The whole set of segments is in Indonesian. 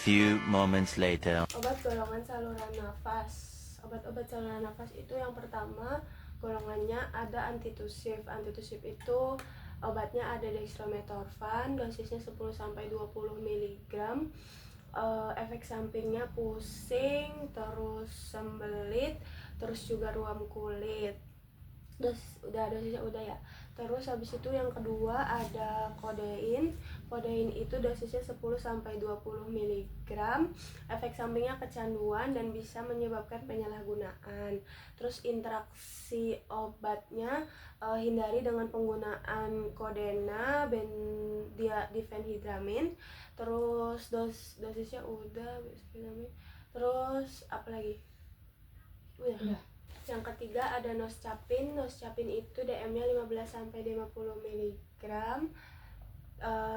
few moments later. Obat golongan saluran nafas. Obat-obat saluran nafas itu yang pertama golongannya ada antitusif. Antitusif itu obatnya ada dextromethorphan, dosisnya 10-20 mg. Efek sampingnya pusing, terus sembelit, terus juga ruam kulit. Dosisnya udah ya. Terus habis itu yang kedua ada kodein. Kodein itu dosisnya 10-20 mg. Efek sampingnya kecanduan dan bisa menyebabkan penyalahgunaan. Terus interaksi obatnya hindari dengan penggunaan kodena, difenhidramin. Terus dosisnya udah, terus apa lagi? Udah. Yang ketiga ada noscapin. Noscapin itu DM-nya 15-50 mg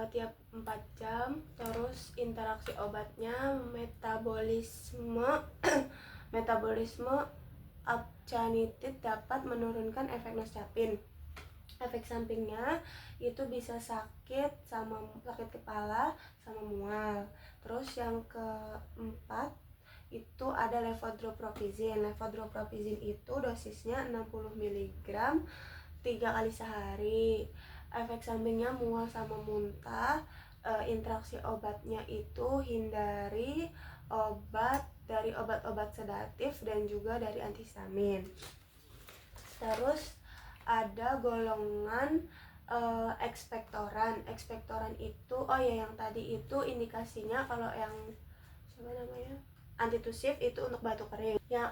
tiap 4 jam. Terus interaksi obatnya metabolisme actinitin dapat menurunkan efek noscapin. Efek sampingnya itu bisa sakit kepala sama mual. Terus yang keempat itu ada levodopa. Levodopa itu dosisnya 60 mg 3 kali sehari. Efek sampingnya mual sama muntah. Interaksi obatnya itu hindari dari obat-obat sedatif dan juga dari antihistamin. Terus ada golongan ekspektoran. Ekspektoran itu yang tadi itu indikasinya kalau yang antitusif itu untuk batuk kering. Yang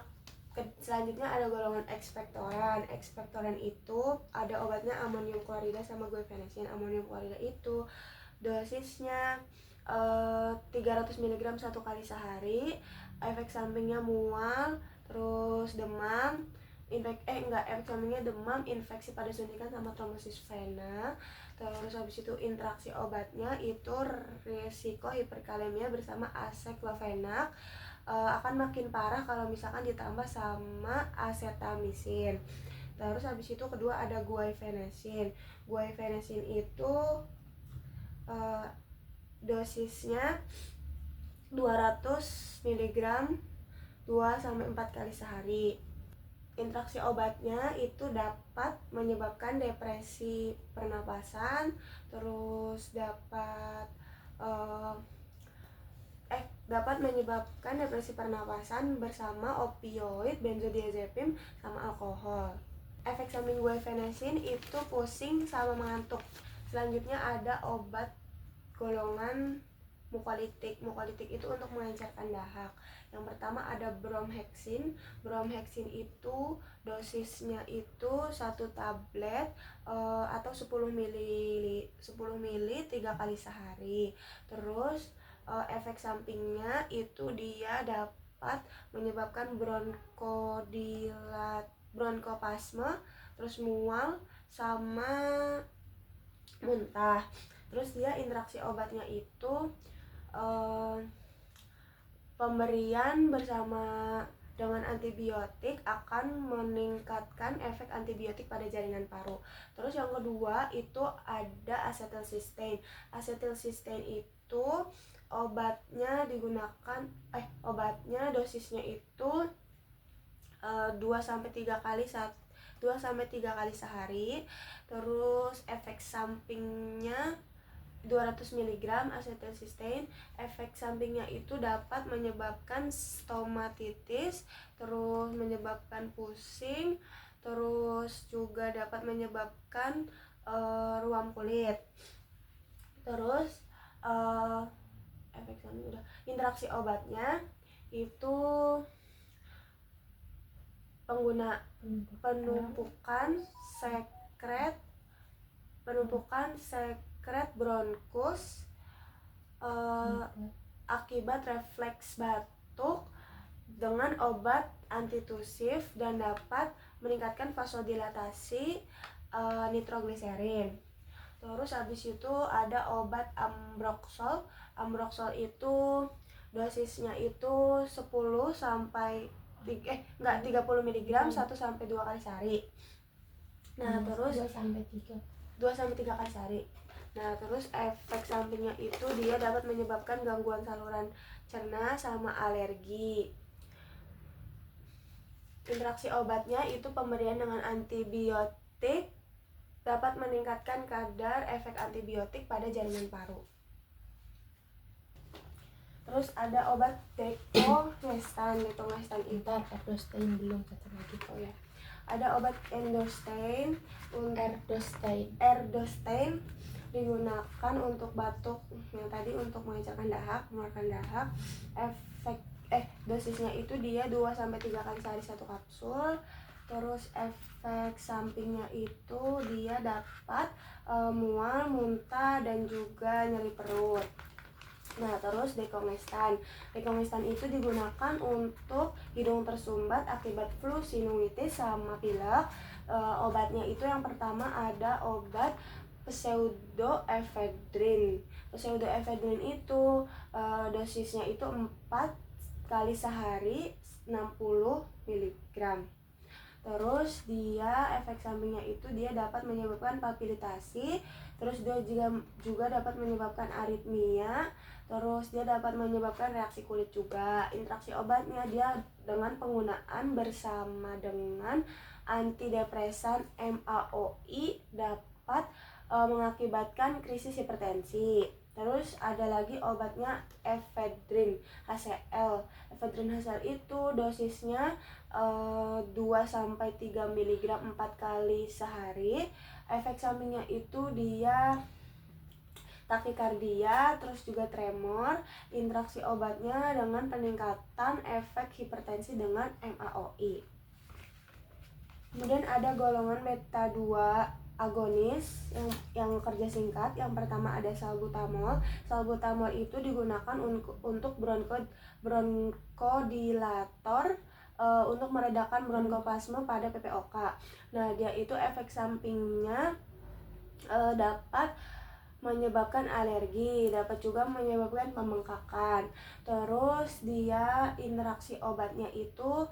selanjutnya ada golongan ekspektoran. Ekspektoran itu ada obatnya amonium klorida sama guaifenesin. Amonium klorida itu dosisnya 300 mg 1 kali sehari. Efek sampingnya mual, terus demam. Efek sampingnya demam, infeksi pada suntikan sama trombosis vena. Terus habis itu interaksi obatnya itu risiko hiperkalemia bersama aseklofenak akan makin parah kalau misalkan ditambah sama asetamisin. Terus habis itu kedua ada guaifenesin. Guaifenesin itu dosisnya 200 mg 2-4 kali sehari. Interaksi obatnya itu dapat menyebabkan depresi pernapasan, terus dapat menyebabkan depresi pernapasan bersama opioid, benzodiazepam, sama alkohol. Efek samping guaifenesin itu pusing sama mengantuk. Selanjutnya ada obat golongan mukolitik. Mukolitik itu untuk melancarkan dahak. Yang pertama ada bromhexin. Bromhexin itu dosisnya itu 1 tablet atau 10 ml 3 kali sehari. Terus efek sampingnya itu dia dapat menyebabkan bronkoplasma, terus mual sama muntah. Terus dia interaksi obatnya itu pemberian bersama dengan antibiotik akan meningkatkan efek antibiotik pada jaringan paru. Terus yang kedua itu ada asetilsistein. Asetilsistein itu obatnya dosisnya itu 2-3 kali sehari. Terus efek sampingnya 200 mg asetilsistein. Efek sampingnya itu dapat menyebabkan stomatitis, terus menyebabkan pusing, terus juga dapat menyebabkan ruam kulit. Terus efek samping udah. Interaksi obatnya itu penumpukan sekret bronkus akibat refleks batuk dengan obat antitusif dan dapat meningkatkan vasodilatasi nitrogliserin. Terus habis itu ada obat ambroxol. Ambroxol itu dosisnya itu 30 mg 1-2 kali sehari. Nah, terus 2-3 kali sehari. Nah, terus efek sampingnya itu dia dapat menyebabkan gangguan saluran cerna sama alergi. Interaksi obatnya itu pemberian dengan antibiotik dapat meningkatkan kadar efek antibiotik pada jaringan paru. Terus ada obat Decongestan. Decongestan itu Erdostein belum satu lagi. oh ya. Ada obat Erdostein digunakan untuk batuk yang tadi untuk mengencangkan dahak, mengeluarkan dahak. Dosisnya itu dia 2 sampai 3 kali sehari 1 kapsul. Terus efek sampingnya itu dia dapat mual, muntah dan juga nyeri perut. Nah, terus Decongestan itu digunakan untuk hidung tersumbat akibat flu, sinusitis sama pilek. Obatnya itu yang pertama ada obat pseudoephedrine. Pseudoephedrine itu dosisnya itu 4 kali sehari 60 mg. Terus dia efek sampingnya itu dia dapat menyebabkan palpitasi, terus dia juga dapat menyebabkan aritmia, terus dia dapat menyebabkan reaksi kulit juga. Interaksi obatnya dia dengan penggunaan bersama dengan antidepresan MAOI dapat mengakibatkan krisis hipertensi. Terus ada lagi obatnya ephedrine HCl. Ephedrine HCl itu dosisnya 2 sampai 3 mg 4 kali sehari. Efek sampingnya itu dia takikardia, terus juga tremor. Interaksi obatnya dengan peningkatan efek hipertensi dengan MAOI. Kemudian ada golongan beta 2 agonis yang kerja singkat. Yang pertama ada salbutamol. Salbutamol itu digunakan untuk bronkodilator untuk meredakan bronkoplasma pada PPOK. Nah, dia itu efek sampingnya dapat menyebabkan alergi, dapat juga menyebabkan pembengkakan. Terus dia interaksi obatnya itu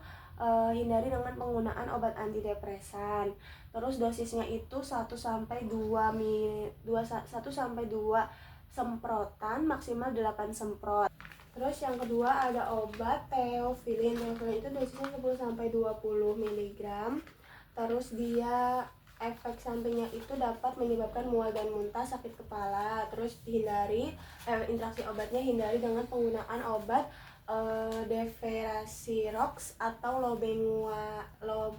hindari dengan penggunaan obat antidepresan. Terus dosisnya itu 1 sampai 2 semprotan, maksimal 8 semprot. Terus yang kedua ada obat Theophylline. Theophylline itu dosisnya 10 sampai 20 mg. Terus dia efek sampingnya itu dapat menyebabkan mual dan muntah, sakit kepala. Terus dihindari interaksi obatnya hindari dengan penggunaan obat Deferasirox atau lobenguane.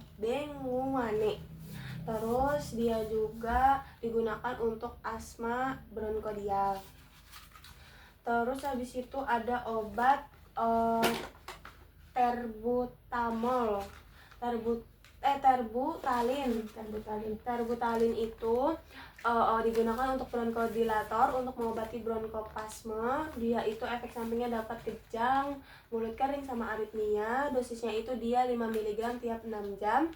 Terus dia juga digunakan untuk asma bronkodial. Terus habis itu ada obat terbutalin. Terbutalin itu digunakan untuk bronkodilator untuk mengobati bronkoplasma. Dia itu efek sampingnya dapat kejang, mulut kering sama aritmia. Dosisnya itu dia 5 mg tiap 6 jam.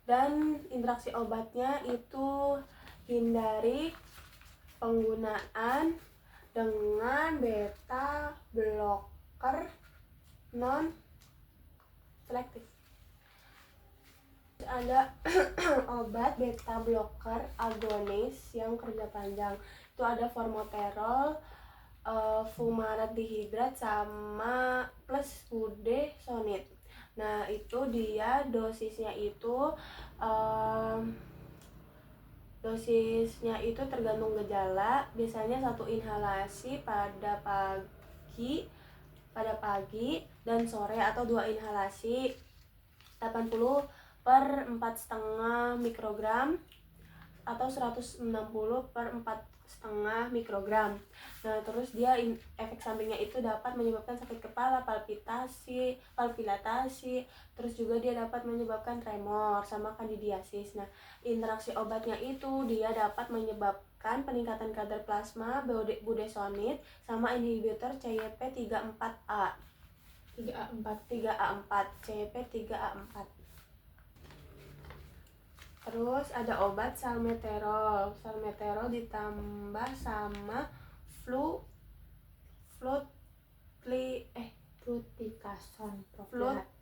Dan interaksi obatnya itu hindari penggunaan dengan beta blocker non selektif. Ada obat beta blocker agonis yang kerja panjang. Itu ada formoterol, fumarat dihidrat sama plus budesonide. Nah, itu dia dosisnya itu tergantung gejala. Biasanya 1 inhalasi pada pagi dan sore, atau 2 inhalasi 80 per 4,5 mikrogram atau 160 per 4,5 mikrogram. Nah, terus dia efek sampingnya itu dapat menyebabkan sakit kepala, palpitasi, terus juga dia dapat menyebabkan tremor sama kandidiasis. Nah, interaksi obatnya itu dia dapat menyebabkan peningkatan kadar plasma budesonide sama inhibitor CYP3A4. CYP3A4. Terus ada obat salmeterol. Salmeterol ditambah sama Fluticasone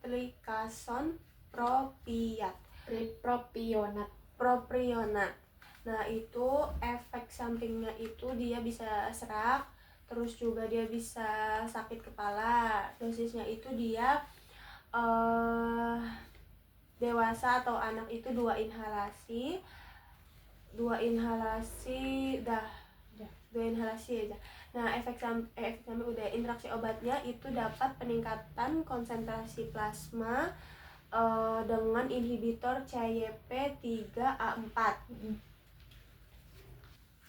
fluticasone propionat. Nah, itu efek sampingnya itu dia bisa serak, terus juga dia bisa sakit kepala. Dosisnya itu dia dewasa atau anak itu 2 inhalasi. 2 inhalasi dah. 2 inhalasi aja. Nah, efek samping udah. Interaksi obatnya itu dapat peningkatan konsentrasi plasma dengan inhibitor CYP3A4.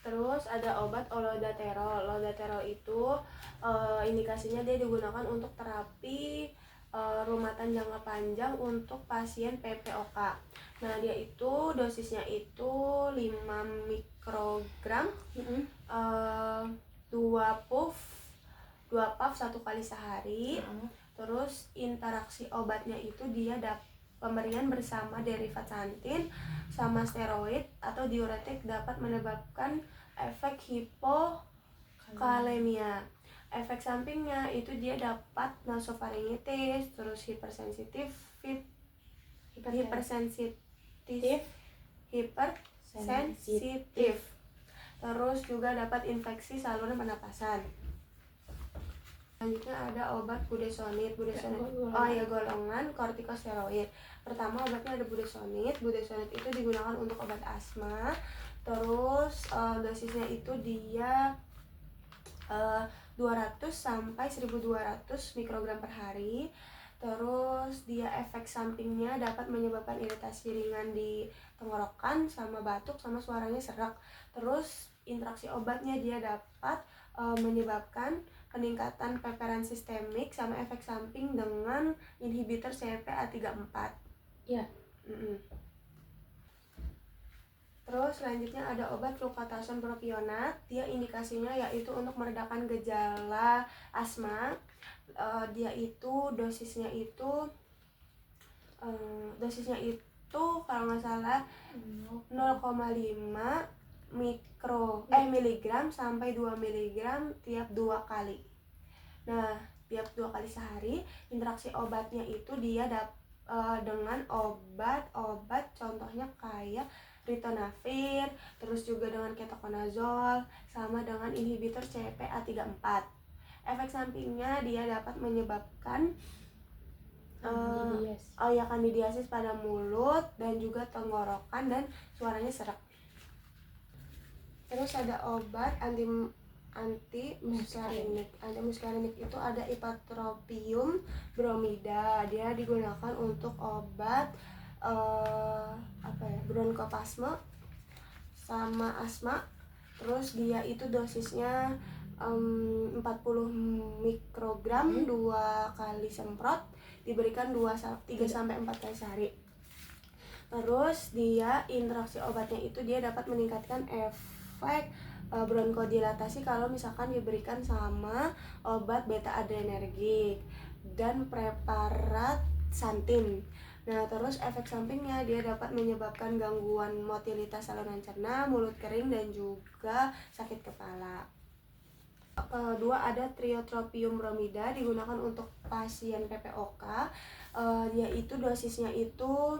Terus ada obat olodaterol. Olodaterol itu indikasinya dia digunakan untuk terapi rumatan jangka panjang untuk pasien PPOK. Nah, dia itu dosisnya itu 5 mikrogram, 2 puff 1 kali sehari. Terus interaksi obatnya itu dia pemberian bersama derivat santin sama steroid atau diuretik dapat menyebabkan efek hipokalemia. Efek sampingnya itu dia dapat nasofaringitis, terus hipersensitif, terus juga dapat infeksi saluran pernapasan. Selanjutnya ada obat budesonid. Golongan kortikosteroid. Pertama obatnya ada budesonid. Budesonid itu digunakan untuk obat asma. Terus dosisnya itu dia 200 sampai 1200 mikrogram per hari. Terus dia efek sampingnya dapat menyebabkan iritasi ringan di tenggorokan sama batuk sama suaranya serak. Terus interaksi obatnya dia dapat menyebabkan peningkatan paparan sistemik sama efek samping dengan inhibitor CYP3A4. Iya. Terus selanjutnya ada obat flucloxacin propionat. Dia indikasinya yaitu untuk meredakan gejala asma. Dia itu dosisnya itu kalau nggak salah 0,5 miligram sampai 2 miligram tiap 2 kali. Nah, tiap 2 kali sehari. Interaksi obatnya itu dia dengan obat-obat contohnya kayak ritonavir, terus juga dengan ketoconazole, sama dengan inhibitor CYP3A4. Efek sampingnya dia dapat menyebabkan kandidiasis pada mulut dan juga tenggorokan dan suaranya serak. Terus ada obat antimuskarinik. Antimuskarinik itu ada ipratropium bromida. Dia digunakan untuk obat bronkoplasma sama asma. Terus dia itu dosisnya 40 mikrogram 2 kali semprot, diberikan 3 sampai 4 kali sehari. Terus dia interaksi obatnya itu dia dapat meningkatkan efek bronkodilatasi kalau misalkan diberikan sama obat beta adrenergik dan preparat santin. Nah, terus efek sampingnya dia dapat menyebabkan gangguan motilitas saluran cerna, mulut kering dan juga sakit kepala. Kedua ada triotropium bromida, digunakan untuk pasien PPOK. Dia itu dosisnya itu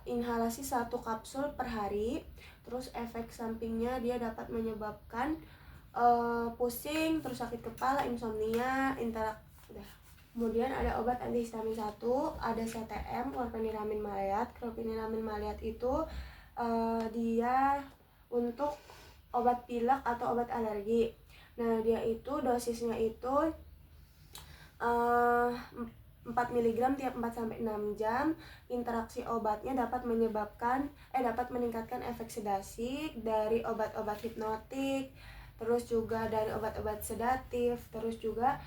inhalasi 1 kapsul per hari. Terus efek sampingnya dia dapat menyebabkan pusing, terus sakit kepala, insomnia, Kemudian ada obat antihistamin 1, ada CTM, chlorpheniramine maleat. Chlorpheniramine maleat itu dia untuk obat pilek atau obat alergi. Nah, dia itu dosisnya itu 4 mg tiap 4-6 jam. Interaksi obatnya dapat meningkatkan efek sedasi dari obat-obat hipnotik, terus juga dari obat-obat sedatif, terus juga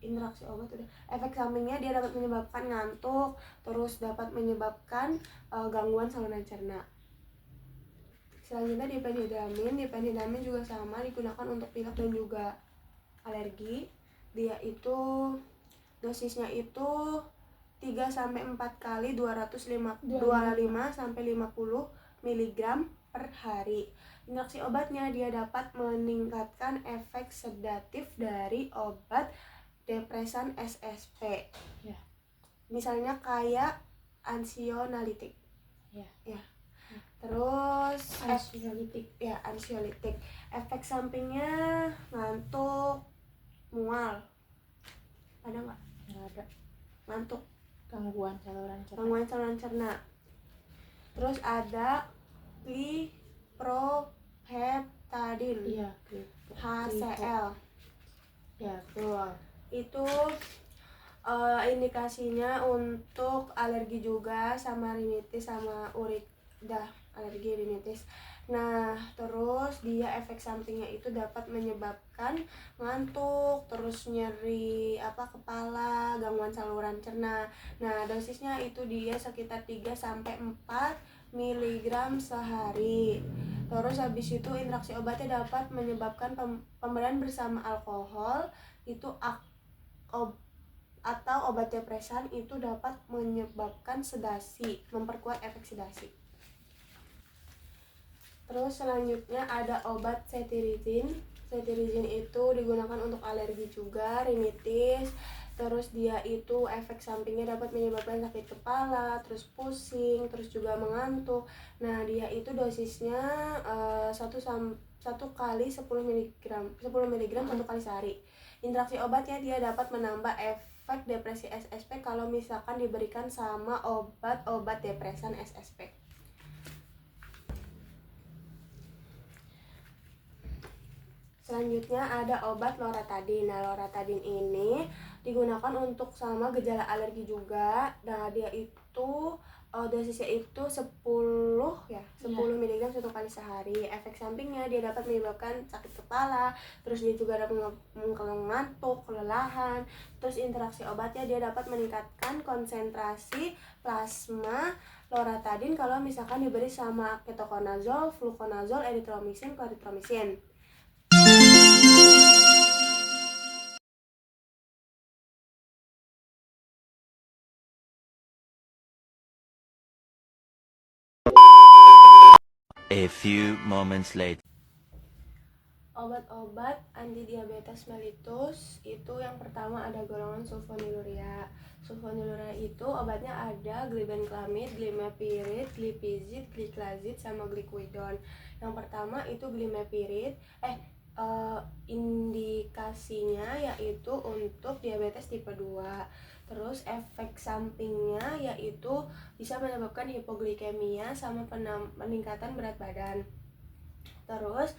interaksi obat efek sampingnya dia dapat menyebabkan ngantuk, terus dapat menyebabkan gangguan saluran cerna. Selanjutnya diphenhydramine juga sama, digunakan untuk pilek dan juga alergi. Dia itu dosisnya itu 3 sampai 4 kali 25 sampai 50 mg per hari. Interaksi obatnya dia dapat meningkatkan efek sedatif dari obat depresan SSP. Misalnya kayak anxiolytic. Terus Ansiolitik. ansiolitik. Efek sampingnya ngantuk, mual. Ada nggak? Nggak ada. Ngantuk, Gangguan saluran cerna. gangguan saluran cerna. Terus ada glipropeptidin, Iya, HCl. Ya, betul. Itu indikasinya untuk alergi juga sama rinitis sama alergi rinitis. Nah, terus dia efek sampingnya itu dapat menyebabkan ngantuk, terus nyeri kepala, gangguan saluran cerna. Nah, dosisnya itu dia sekitar 3 sampai 4 mg sehari. Terus habis itu interaksi obatnya dapat menyebabkan pemberian bersama alkohol itu atau obat depresan itu dapat menyebabkan sedasi, memperkuat efek sedasi. Terus selanjutnya ada obat cetirizine. Cetirizine itu digunakan untuk alergi juga, rinitis. Terus dia itu efek sampingnya dapat menyebabkan sakit kepala, terus pusing, terus juga mengantuk. Nah, dia itu dosisnya 1 kali 10 mg 1 kali sehari. Interaksi obatnya dia dapat menambah efek depresi SSP kalau misalkan diberikan sama obat depresan SSP. Selanjutnya ada obat loratadin. Nah, loratadin ini digunakan untuk sama gejala alergi juga. Nah, dia itu dosisnya itu 10 mg 1 kali sehari. Efek sampingnya dia dapat menyebabkan sakit kepala, terus dia juga dapat mengantuk, kelelahan. Terus interaksi obatnya dia dapat meningkatkan konsentrasi plasma loratadin kalau misalkan diberi sama ketoconazole, fluconazole, erythromycin, clarithromycin. A few moments later. Obat-obat antidiabetes mellitus itu yang pertama ada golongan sulfonylurea. Sulfonylurea itu obatnya ada glibenclamid, glimepiride, glipizid, gliclazid, sama gliquidon. Yang pertama itu glimepiride. Indikasinya yaitu untuk diabetes tipe 2. Terus efek sampingnya yaitu bisa menyebabkan hipoglikemia sama peningkatan berat badan. Terus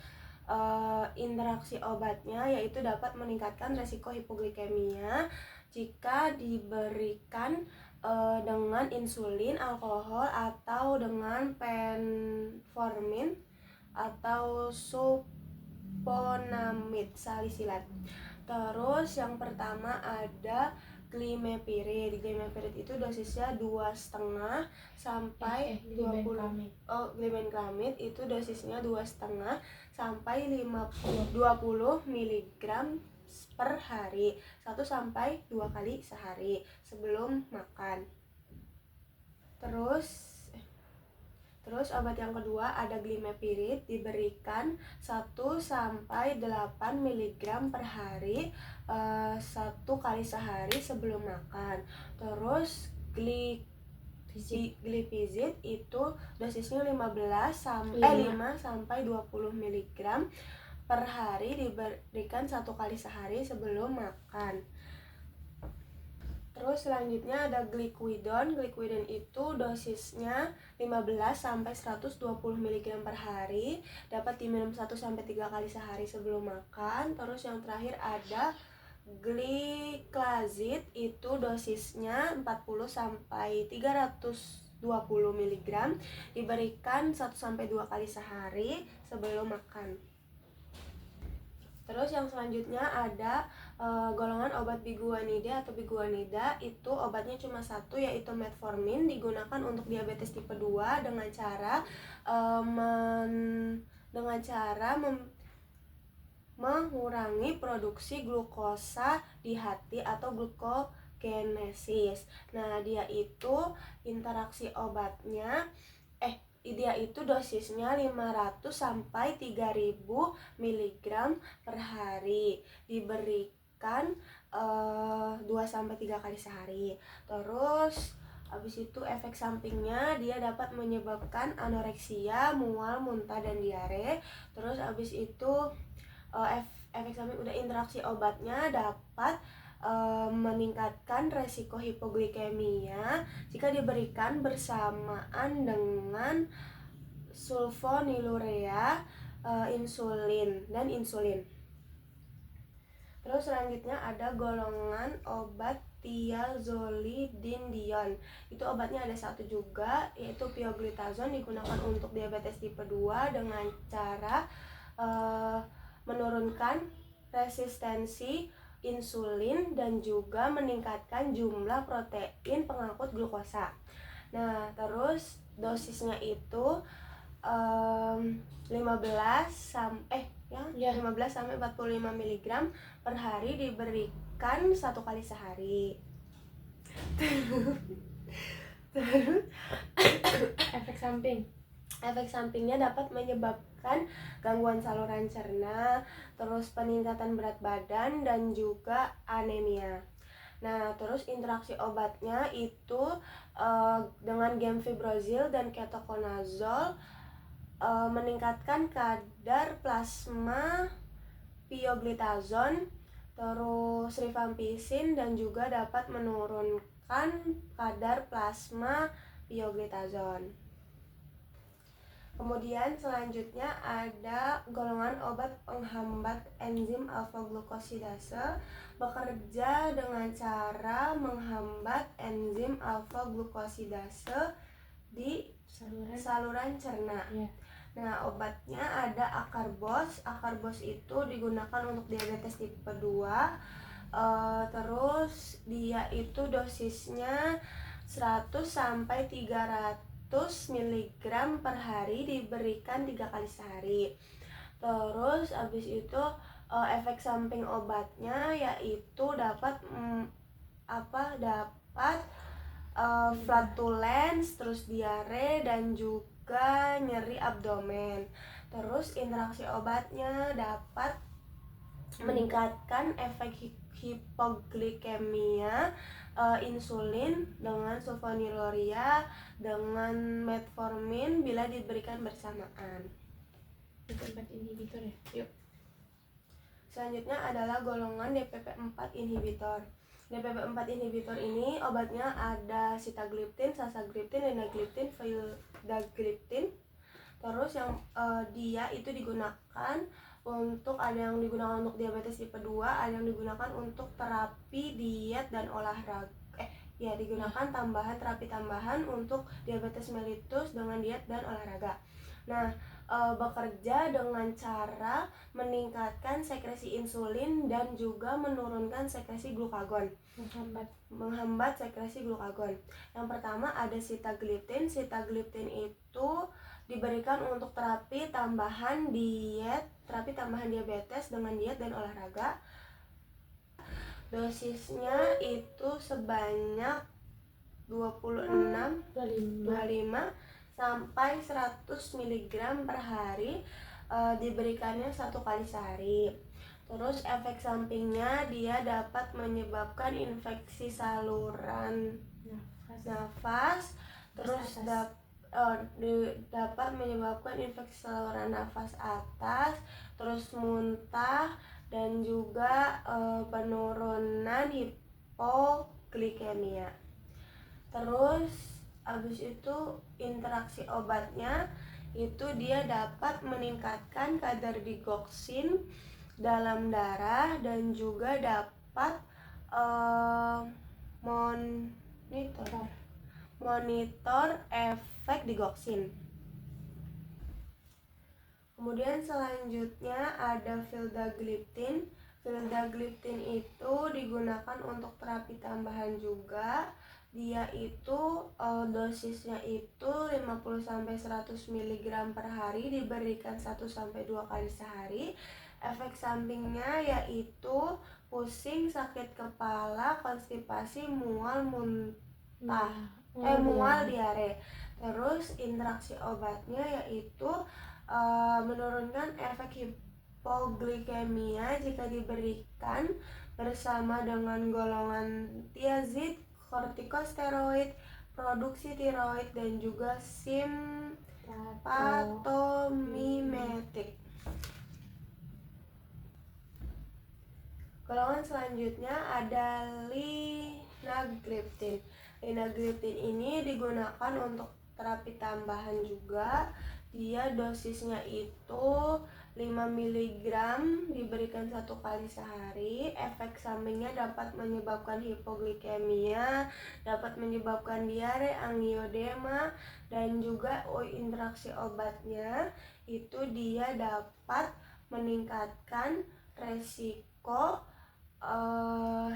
interaksi obatnya yaitu dapat meningkatkan resiko hipoglikemia jika diberikan dengan insulin, alkohol, atau dengan penformin atau sulfonamid salisilat. Terus yang pertama ada glimepiride. Glimepiride itu dosisnya 2,5 sampai 20. Glibenclamid itu dosisnya 2,5 sampai 20 mg per hari, 1 sampai 2 kali sehari sebelum makan. Terus obat yang kedua ada glimepiride, diberikan 1 sampai 8 mg per hari, 1 kali sehari sebelum makan. Terus glipizid itu dosisnya 5 sampai 20 mg per hari, diberikan 1 kali sehari sebelum makan. Terus selanjutnya ada gliquidon. Gliquidon itu dosisnya 15 sampai 120 mg per hari, dapat diminum 1 sampai 3 kali sehari sebelum makan. Terus yang terakhir ada gliclazid, itu dosisnya 40 sampai 320 mg, diberikan 1 sampai 2 kali sehari sebelum makan. Terus yang selanjutnya ada golongan obat biguanida atau biguanida. Itu obatnya cuma satu, yaitu metformin, digunakan untuk diabetes tipe 2 dengan cara mengurangi produksi glukosa di hati atau glukogenesis. Nah, dia itu interaksi obatnya dia itu dosisnya 500 sampai 3000 mg per hari, diberikan 2 sampai 3 kali sehari. Terus Habis itu efek sampingnya dia dapat menyebabkan anoreksia, mual, muntah dan diare. Terus habis itu efek samping udah interaksi obatnya dapat meningkatkan resiko hipoglikemia jika diberikan bersamaan dengan sulfonylurea, insulin dan insulin. Terus selanjutnya ada golongan obat thiazolidinedione. Itu obatnya ada satu juga, yaitu pioglitazone, digunakan untuk diabetes tipe 2 dengan cara menurunkan resistensi insulin dan juga meningkatkan jumlah protein pengangkut glukosa. Nah, terus dosisnya itu 15 sampai 45 mg per hari, diberikan 1 kali sehari. Terus Efek samping. efek sampingnya dapat menyebabkan gangguan saluran cerna, terus peningkatan berat badan dan juga anemia. Nah, terus interaksi obatnya itu dengan gemfibrozil dan ketoconazole meningkatkan kadar plasma pioglitazone, terus rifampicin, dan juga dapat menurunkan kadar plasma pioglitazone. Kemudian selanjutnya ada golongan obat penghambat enzim alfa-glukosidase, bekerja dengan cara menghambat enzim alfa-glukosidase di saluran cerna. Nah, obatnya ada akarbos. Akarbos itu digunakan untuk diabetes tipe 2. Terus dia itu dosisnya 100 sampai 300 mg per hari, diberikan 3 kali sehari. Terus habis itu efek samping obatnya yaitu dapat flatulence, terus diare dan juga nyeri abdomen. Terus interaksi obatnya dapat meningkatkan efek hipoglikemia, insulin dengan sulfonylurea dengan metformin bila diberikan bersamaan. Obat inhibitor ya. Yuk. Selanjutnya adalah golongan DPP-4 inhibitor. DPP-4 inhibitor ini obatnya ada sitagliptin, sasagliptin, linagliptin, vildagliptin. Terus yang dia itu digunakan untuk, ada yang digunakan untuk diabetes tipe 2, ada yang digunakan untuk terapi diet dan olahraga. Digunakan terapi tambahan untuk diabetes mellitus dengan diet dan olahraga. Nah, bekerja dengan cara meningkatkan sekresi insulin dan juga menurunkan sekresi glukagon. Menghambat sekresi glukagon. Yang pertama ada sitagliptin. Sitagliptin itu diberikan untuk terapi tambahan diabetes dengan diet dan olahraga. Dosisnya itu sebanyak 25 sampai 100 mg per hari, diberikannya 1 kali sehari. Terus efek sampingnya dia dapat menyebabkan infeksi saluran nafas, terus dapat menyebabkan infeksi saluran nafas atas, terus muntah dan juga penurunan hipoglikemia. Terus habis itu interaksi obatnya itu dia dapat meningkatkan kadar digoksin dalam darah dan juga dapat monitor efek digoksin. Kemudian selanjutnya ada vildagliptin. Vildagliptin itu digunakan untuk terapi tambahan juga. Dia itu dosisnya itu 50 sampai 100 mg per hari, diberikan 1 sampai 2 kali sehari. Efek sampingnya yaitu pusing, sakit kepala, konstipasi, mual, muntah, mual, diare. Terus interaksi obatnya yaitu menurunkan efek hipoglikemia jika diberikan bersama dengan golongan thiazid, kortikosteroid, produksi tiroid dan juga simpatomimetik. Golongan selanjutnya ada linagliptin. Linagliptin ini digunakan untuk terapi tambahan juga. Dia dosisnya itu 5 mg diberikan 1 kali sehari. Efek sampingnya dapat menyebabkan hipoglikemia, dapat menyebabkan diare, angiodema, dan juga interaksi obatnya itu dia dapat meningkatkan resiko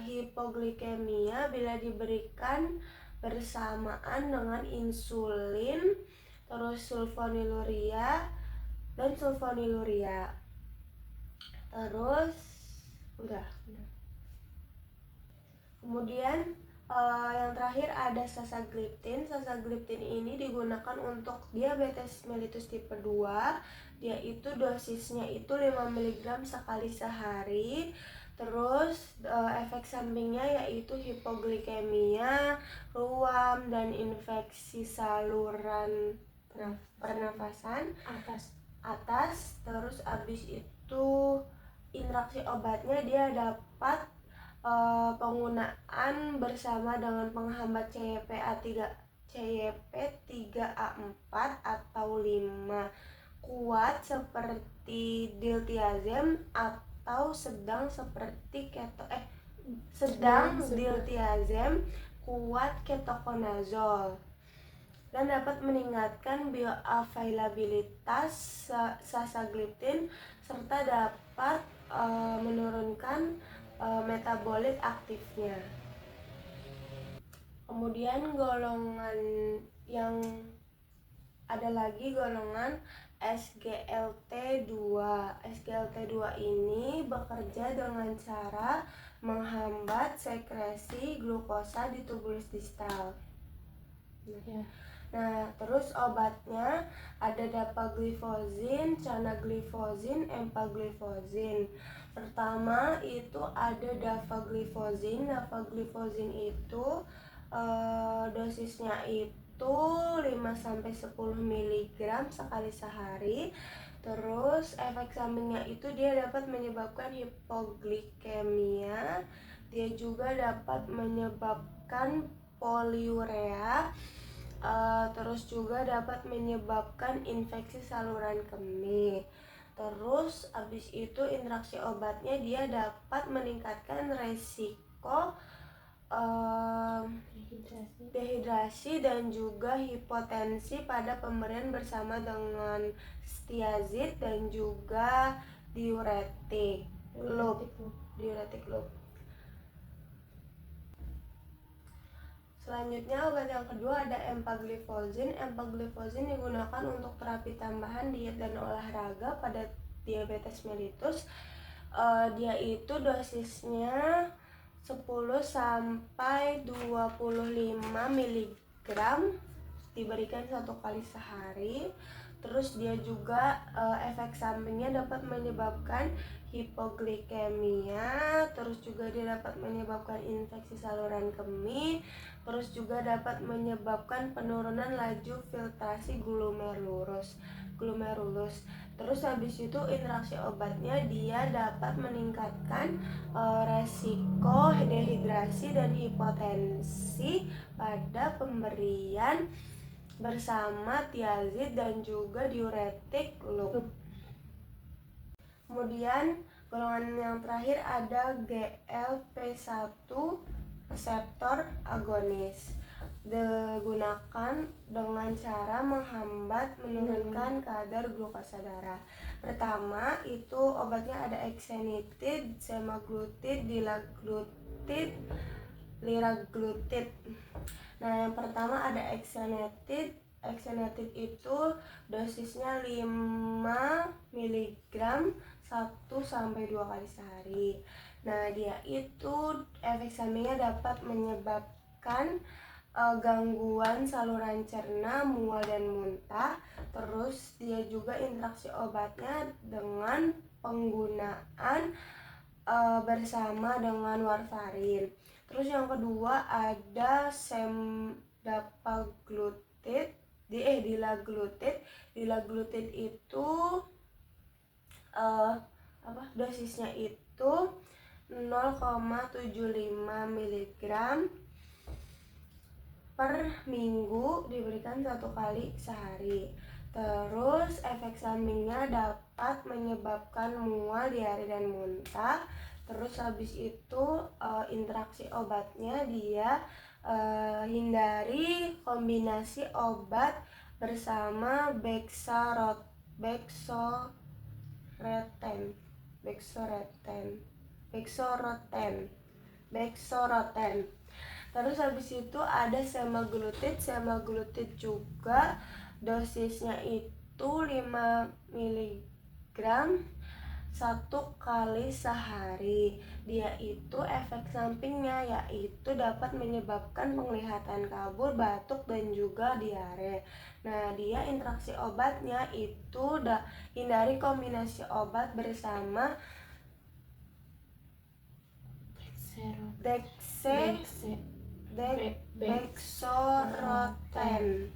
hipoglikemia bila diberikan bersamaan dengan insulin, terus sulfonilurea dan sulfonilurea. Terus udah. Kemudian yang terakhir ada sasagliptin. Sasagliptin ini digunakan untuk diabetes mellitus tipe 2. Dia itu dosisnya itu 5 mg sekali sehari. Terus efek sampingnya yaitu hipoglikemia, ruam, dan infeksi saluran pernafasan atas. Terus abis itu interaksi obatnya dia dapat penggunaan bersama dengan penghambat CYP3A4 atau 5, kuat seperti diltiazem atau sedang seperti diltiazem, kuat ketokonazol, dan dapat meningkatkan bioavailabilitas sasagliptin serta dapat menurunkan metabolit aktifnya. Kemudian golongan yang ada lagi golongan SGLT2. SGLT2 ini bekerja dengan cara menghambat sekresi glukosa di tubulus distal. Nah, terus obatnya ada dapagliflozin, canagliflozin, empagliflozin. Pertama itu ada dapagliflozin. Dapagliflozin itu dosisnya itu 5-10 mg sekali sehari. Terus efek sampingnya itu dia dapat menyebabkan hipoglikemia, dia juga dapat menyebabkan poliurea, terus juga dapat menyebabkan infeksi saluran kemih. Terus abis itu interaksi obatnya dia dapat meningkatkan resiko dehidrasi dan juga hipotensi pada pemberian bersama dengan stiazid dan juga diuretik loop. Selanjutnya obat yang kedua ada empagliflozin. Empagliflozin digunakan untuk terapi tambahan diet dan olahraga pada diabetes mellitus. Dia itu dosisnya 10-25 mg diberikan 1 kali sehari. Terus dia juga efek sampingnya dapat menyebabkan hipoglikemia, terus juga dia dapat menyebabkan infeksi saluran kemih, terus juga dapat menyebabkan penurunan laju filtrasi glomerulus. Terus habis itu interaksi obatnya dia dapat meningkatkan resiko dehidrasi dan hipotensi pada pemberian bersama tiazid dan juga diuretik loop. Kemudian golongan yang terakhir ada GLP-1 reseptor agonis, digunakan dengan cara menghambat menurunkan kadar glukosa darah. Pertama itu obatnya ada exenatide, semaglutide, liraglutide. Nah, yang pertama ada exenatide. Exenatide itu dosisnya 5 mg 1-2 kali sehari. Nah, dia itu efek sampingnya dapat menyebabkan gangguan saluran cerna, mual dan muntah. Terus dia juga interaksi obatnya dengan penggunaan bersama dengan warfarin. Terus yang kedua ada dapaglutid. Dilaglutid itu dosisnya itu 0,75 mg per minggu, diberikan 1 kali sehari. Terus efek sampingnya dapat menyebabkan mual, diare, dan muntah. Terus habis itu interaksi obatnya, dia hindari kombinasi obat bersama bexoroten. Terus habis itu ada semaglutid juga, dosisnya itu 5 mg 1 kali sehari. Dia itu efek sampingnya yaitu dapat menyebabkan penglihatan kabur, batuk, dan juga diare. Nah, dia interaksi obatnya itu hindari kombinasi obat bersama bexoroten.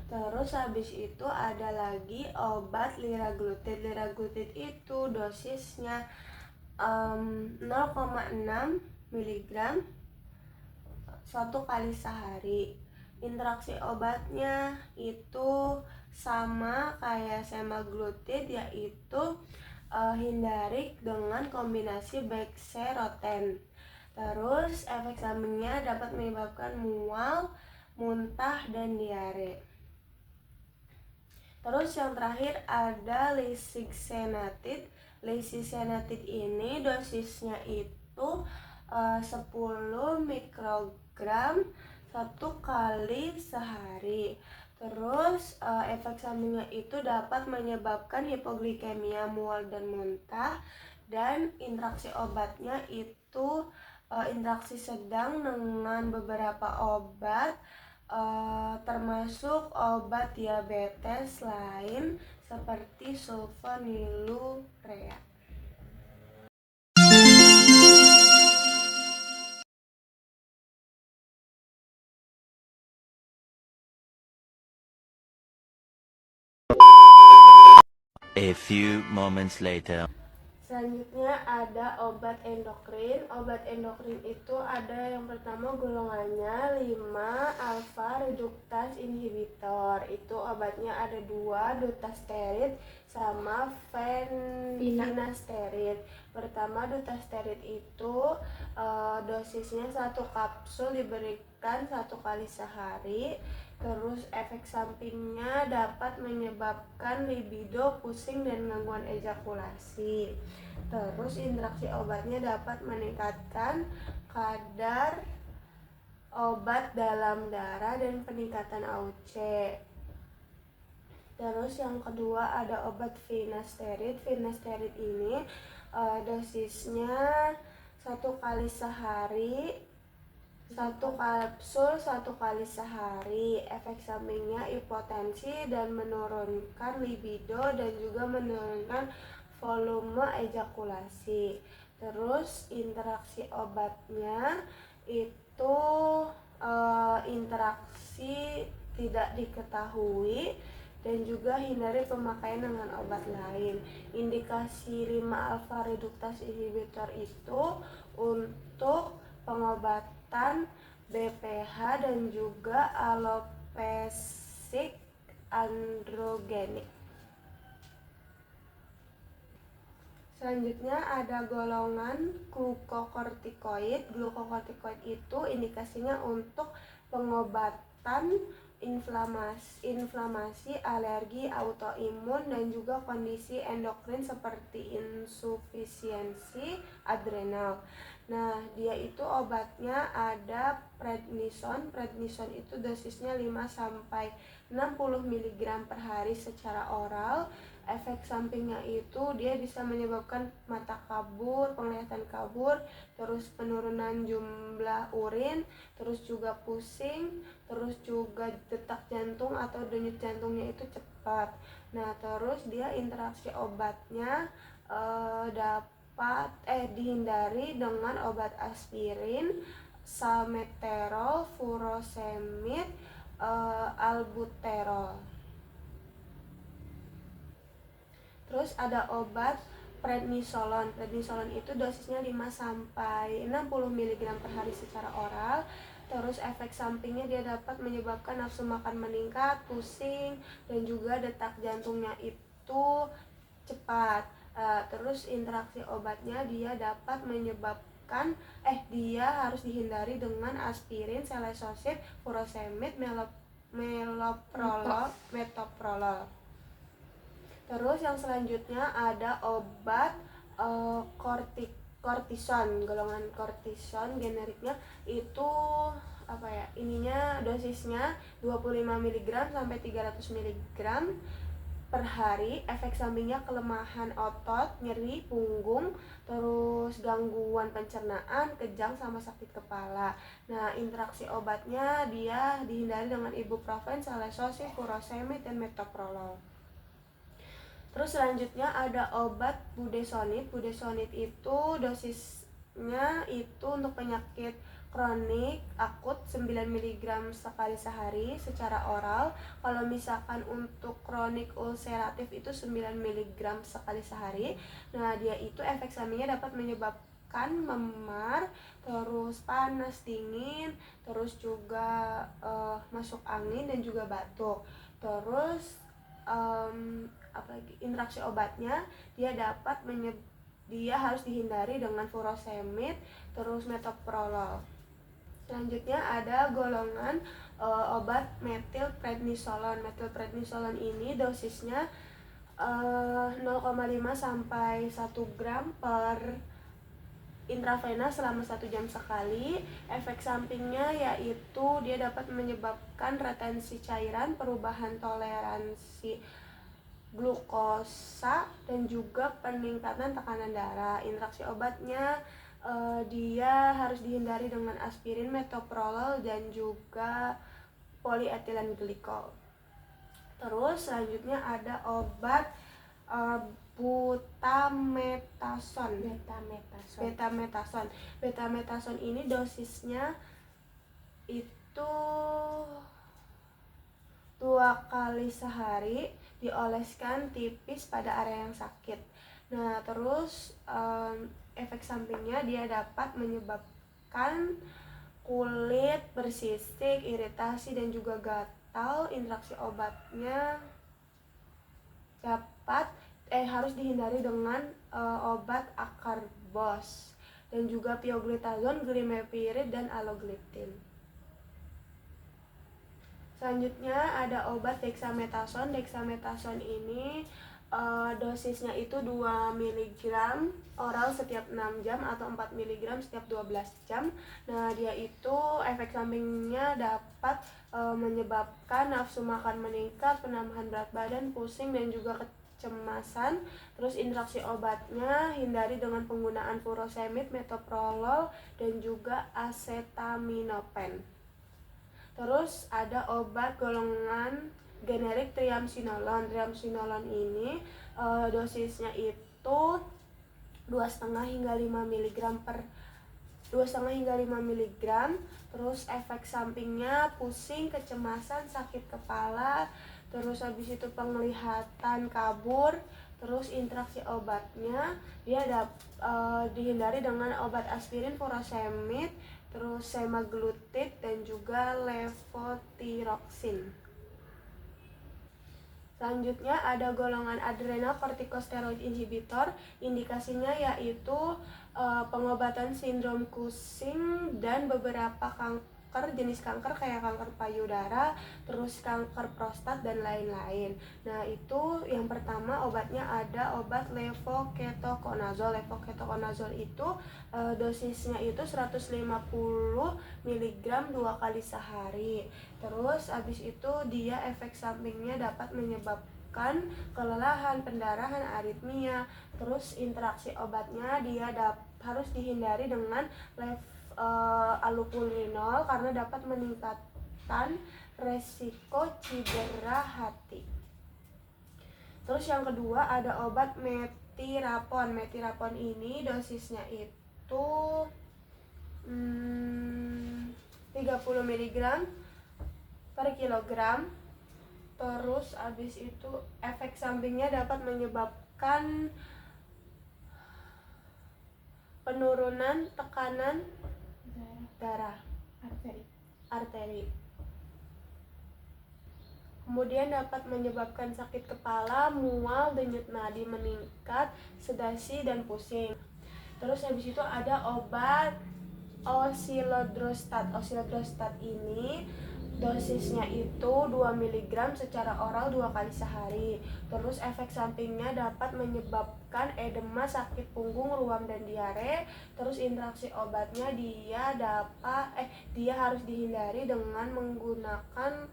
Terus habis itu ada lagi obat liraglutid. Liraglutid itu dosisnya 0,6 mg 1 kali sehari. Interaksi obatnya itu sama kayak semaglutid, yaitu hindari dengan kombinasi bexoroten. Terus efek sampingnya dapat menyebabkan mual, muntah, dan diare. Terus yang terakhir ada lisixenatid. Lisixenatid ini dosisnya itu 10 mikrogram 1 kali sehari. Terus efek sampingnya itu dapat menyebabkan hipoglikemia, mual, dan muntah. Dan interaksi obatnya itu interaksi sedang dengan beberapa obat, termasuk obat diabetes lain seperti sulfonylurea. A few moments later. Selanjutnya ada obat endokrin. Obat endokrin itu ada yang pertama golongannya 5 alpha reductase inhibitor. Itu obatnya ada 2, dutasterid sama finasterid. Pertama dutasterid itu dosisnya 1 kapsul, diberikan 1 kali sehari. Terus efek sampingnya dapat menyebabkan libido, pusing, dan gangguan ejakulasi. Terus interaksi obatnya dapat meningkatkan kadar obat dalam darah dan peningkatan AUC. Terus yang kedua ada obat finasterid. Finasterid ini dosisnya 1 kali sehari, 1 kapsul 1 kali sehari. Efek sampingnya hipotensi dan menurunkan libido dan juga menurunkan volume ejakulasi. Terus interaksi obatnya itu interaksi tidak diketahui dan juga hindari pemakaian dengan obat lain. Indikasi 5 alpha reductase inhibitor itu untuk pengobatan BPH dan juga alopecia androgenik. Selanjutnya ada golongan glukokortikoid. Glukokortikoid itu indikasinya untuk pengobatan inflamasi, alergi, autoimun, dan juga kondisi endokrin seperti insufisiensi adrenal. Nah, dia itu obatnya ada prednison. Prednison itu dosisnya 5 sampai 60 mg per hari secara oral. Efek sampingnya itu dia bisa menyebabkan mata kabur, penglihatan kabur, terus penurunan jumlah urin, terus juga pusing, terus juga detak jantung atau denyut jantungnya itu cepat. Nah, terus dia interaksi obatnya dapat dihindari dengan obat aspirin, salmeterol, furosemid, albuterol. Terus ada obat prednisolon. Prednisolon itu dosisnya 5-60 mg per hari secara oral. Terus efek sampingnya dia dapat menyebabkan nafsu makan meningkat, pusing, dan juga detak jantungnya itu cepat. Terus interaksi obatnya dia dapat menyebabkan dia harus dihindari dengan aspirin, selesosip, furosemid, metoprolol. Terus yang selanjutnya ada obat kortison, golongan kortison generiknya itu dosisnya 25 mg sampai 300 mg per hari. Efek sampingnya kelemahan otot, nyeri punggung, terus gangguan pencernaan, kejang sama sakit kepala. Nah, interaksi obatnya dia dihindari dengan ibuprofen, selesosip, furosemid, dan metoprolol. Terus selanjutnya ada obat budesonid. Budesonid itu dosisnya itu untuk penyakit kronik akut 9 mg sekali sehari secara oral. Kalau misalkan untuk kronik ulceratif itu 9 mg sekali sehari. Nah, dia itu efek sampingnya dapat menyebabkan memar, terus panas dingin, terus juga masuk angin dan juga batuk. Terus interaksi obatnya dia harus dihindari dengan furosemid, terus metoprolol. Selanjutnya ada golongan obat metilprednisolon. Metilprednisolon ini dosisnya 0,5 sampai 1 gram per intravena selama 1 jam sekali. Efek sampingnya yaitu dia dapat menyebabkan retensi cairan, perubahan toleransi glukosa, dan juga peningkatan tekanan darah. Interaksi obatnya dia harus dihindari dengan aspirin, metoprolol, dan juga polyethylene glikol. Terus selanjutnya ada obat Betametason ini dosisnya itu 2 kali sehari, dioleskan tipis pada area yang sakit. Nah, terus efek sampingnya dia dapat menyebabkan kulit bersisik, iritasi, dan juga gatal. Interaksi obatnya harus dihindari dengan obat akarbos dan juga pioglitazon, glimepirid, dan alogliptin. Selanjutnya ada obat dexamethasone. Dexamethasone ini dosisnya itu 2 mg oral setiap 6 jam atau 4 mg setiap 12 jam. Nah, dia itu efek sampingnya dapat menyebabkan nafsu makan meningkat, penambahan berat badan, pusing, dan juga kecemasan. Terus interaksi obatnya hindari dengan penggunaan furosemid, metoprolol, dan juga acetaminophen. Terus ada obat golongan generik triamcinolone. Triamcinolone ini dosisnya itu 2,5 hingga 5 mg. Terus efek sampingnya pusing, kecemasan, sakit kepala, terus habis itu penglihatan kabur. Terus interaksi obatnya dia dihindari dengan obat aspirin, furosemid, terus semaglutid, dan juga levotiroxin. Selanjutnya ada golongan adrenal corticosteroid inhibitor. Indikasinya yaitu pengobatan sindrom Cushing dan beberapa jenis kanker kayak kanker payudara, terus kanker prostat, dan lain-lain. Nah, itu yang pertama obatnya ada obat levoketoconazole. Levoketoconazole itu dosisnya itu 150 mg 2 kali sehari. Terus habis itu dia efek sampingnya dapat menyebabkan kelelahan, pendarahan, aritmia. Terus interaksi obatnya dia harus dihindari dengan allopurinol karena dapat meningkatkan resiko cedera hati. Terus yang kedua ada obat metirapon. Metirapon ini dosisnya itu 0,5 30 mg per kilogram. Terus habis itu efek sampingnya dapat menyebabkan penurunan tekanan darah arteri. Kemudian dapat menyebabkan sakit kepala, mual, denyut nadi meningkat, sedasi dan pusing. Terus habis itu ada obat Osilodrostat. Osilodrostat ini dosisnya itu 2 mg secara oral 2 kali sehari. Terus efek sampingnya dapat menyebabkan edema, sakit punggung, ruam dan diare. Terus interaksi obatnya dia harus dihindari dengan menggunakan